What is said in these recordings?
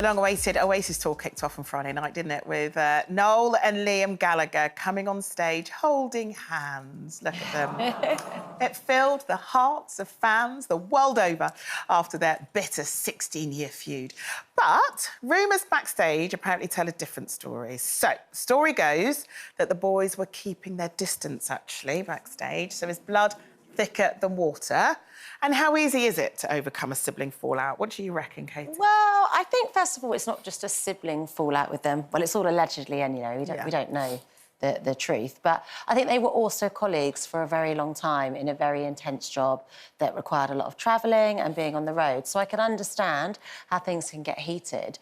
Long-awaited Oasis tour kicked off on Friday night, didn't it? With Noel and Liam Gallagher coming on stage, holding hands. Look at them. It filled the hearts of fans the world over after their bitter 16-year feud. But rumours backstage apparently tell a different story. So, story goes that the boys were keeping their distance, actually, backstage. So it's blood thicker than water. And how easy is it to overcome a sibling fallout? What do you reckon, Katie? Well, I think, first of all, it's not just a sibling fallout with them. Well, it's all allegedly, and, you know, we don't know the truth. But I think they were also colleagues for a very long time in a very intense job that required a lot of travelling and being on the road. So I can understand how things can get heated.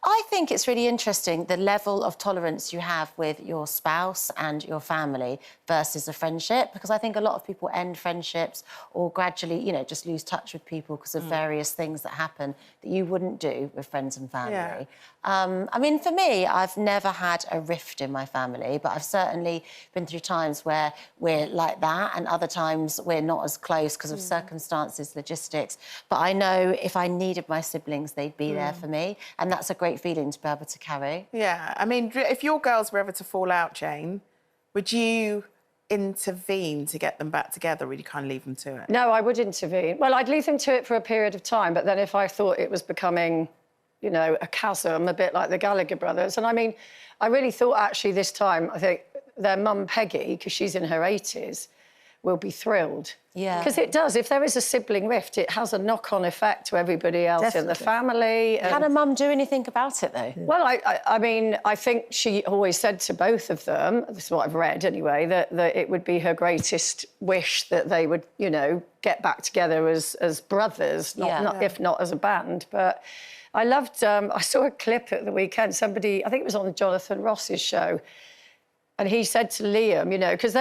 I think it's really interesting, the level of tolerance you have with your spouse and your family versus a friendship, because I think a lot of people end friendships or gradually, you know, just lose touch with people because of various things that happen that you wouldn't do with friends and family. Yeah. I mean, for me, I've never had a rift in my family, but I've certainly been through times where we're like that and other times we're not as close because of circumstances, logistics. But I know if I needed my siblings, they'd be there for me, and that's a great feeling to be able to carry. Yeah, I mean, if your girls were ever to fall out, Jane, would you intervene to get them back together, or would you kind of leave them to it? No, I would intervene. Well, I'd leave them to it for a period of time, but then if I thought it was becoming, you know, a chasm, a bit like the Gallagher brothers, and I mean, I really thought actually this time, I think their mum, Peggy, because she's in her 80s, will be thrilled. Yeah. Because it does. If there is a sibling rift, it has a knock-on effect to everybody else in the family. Can a mum do anything about it, though? Well, I mean, I think she always said to both of them, this is what I've read anyway, that it would be her greatest wish that they would, you know, get back together as brothers, if not as a band. But I loved, I saw a clip at the weekend, somebody, I think it was on Jonathan Ross's show, and he said to Liam, you know, because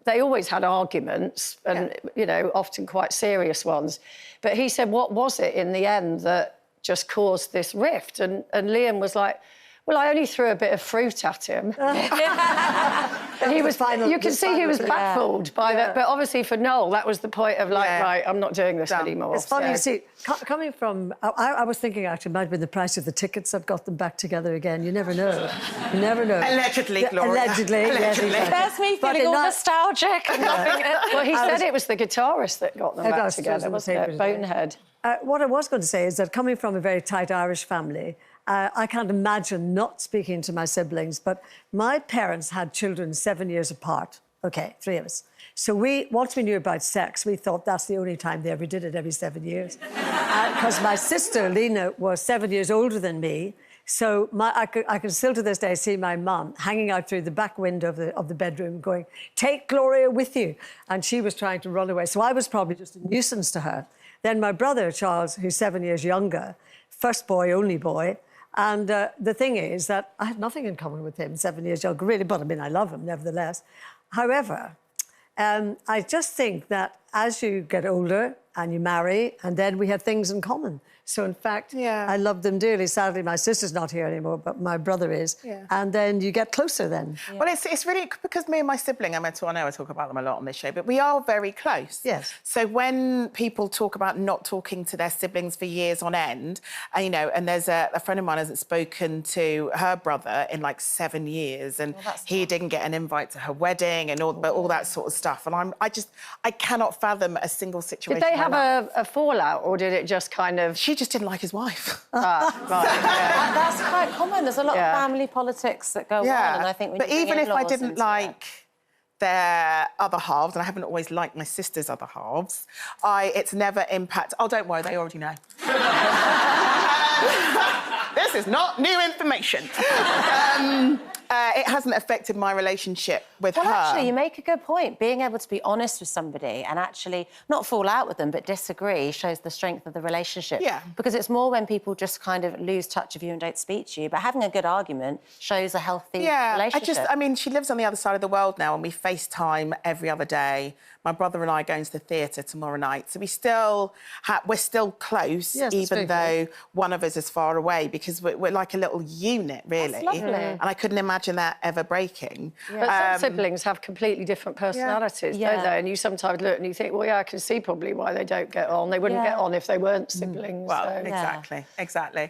they always had arguments and, you know, often quite serious ones. But he said, what was it in the end that just caused this rift? And Liam was like, well, I only threw a bit of fruit at him. And he was, you can see he was baffled by that. But obviously for Noel, that was the point of like, right, I'm not doing this anymore. It's funny, you see, coming from... I was thinking, actually, it might have been the price of the tickets that got them back together again. You never know. You never know. Allegedly, Gloria. Allegedly. Allegedly. There's me feeling all nostalgic. Well, he said it was the guitarist that got them back together, wasn't it? Bonehead. What I was going to say is that coming from a very tight Irish family, I can't imagine not speaking to my siblings, but my parents had children 7 years apart. OK, 3 of us. So once we knew about sex, we thought that's the only time they ever did it, every 7 years. Because my sister, Lena, was 7 years older than me. So I can still to this day see my mum hanging out through the back window of the bedroom going, take Gloria with you. And she was trying to run away. So I was probably just a nuisance to her. Then my brother, Charles, who's 7 years younger, first boy, only boy. And the thing is that I had nothing in common with him, 7 years younger, really, but I mean, I love him, nevertheless. However, I just think that as you get older and you marry, and then we have things in common. So, in fact, I love them dearly. Sadly, my sister's not here anymore, but my brother is. Yeah. And then you get closer then. Yeah. Well, it's really... Because me and my sibling, I know I talk about them a lot on this show, but we are very close. Yes. So when people talk about not talking to their siblings for years on end, you know, and there's a friend of mine hasn't spoken to her brother in, like, 7 years, and he didn't get an invite to her wedding and all that sort of stuff. And I cannot fathom a single situation. Did they have a fallout, or did it just kind of... She just didn't like his wife. Right, That's quite common. There's a lot of family politics that go on, and I think... But even if I didn't like their other halves, and I haven't always liked my sister's other halves, it's never impacted... Oh, don't worry, they already know. This is not new information. It hasn't affected my relationship with her. Well, actually, you make a good point. Being able to be honest with somebody and actually not fall out with them but disagree shows the strength of the relationship. Yeah. Because it's more when people just kind of lose touch of you and don't speak to you. But having a good argument shows a healthy relationship. I mean, she lives on the other side of the world now, and we FaceTime every other day. My brother and I are going to the theatre tomorrow night. So we're still close, even though one of us is far away, because we're like a little unit, really. That's lovely. And I couldn't imagine that ever breaking. Yeah. But some siblings have completely different personalities, don't they? And you sometimes look and you think, well, yeah, I can see probably why they don't get on. They wouldn't get on if they weren't siblings. Well, exactly.